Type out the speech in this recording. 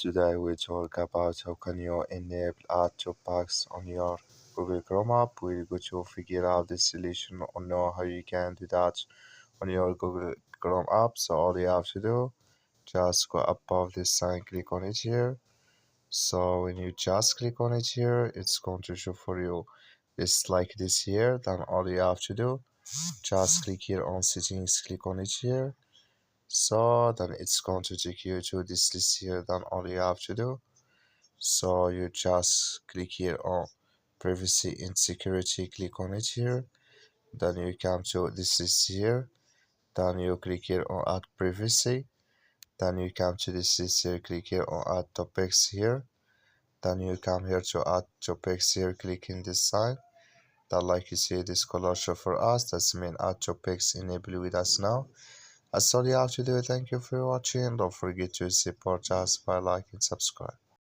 Today we talk about how can you enable add to packs on your Google Chrome app. We're going to figure out the solution or know how you can do that on your Google Chrome app. So all you have to do, just go above this sign, click on it here. So when you just click on it here, it's going to show for you this like this here. Then all you have to do, just click here on settings, click on it here. So then it's going to take you to this list here. Then all you have to do, so you just click here on privacy and security, click on it here. Then you come to this list here. Then you click here on add privacy. Then you come to this list here, click here on add topics here. Then you come here to add topics here, click in this side. Then like you see this color show for us, that's mean add topics enable with us now. That's all you have to do. Thank you for watching. Don't forget to support us by like and subscribe.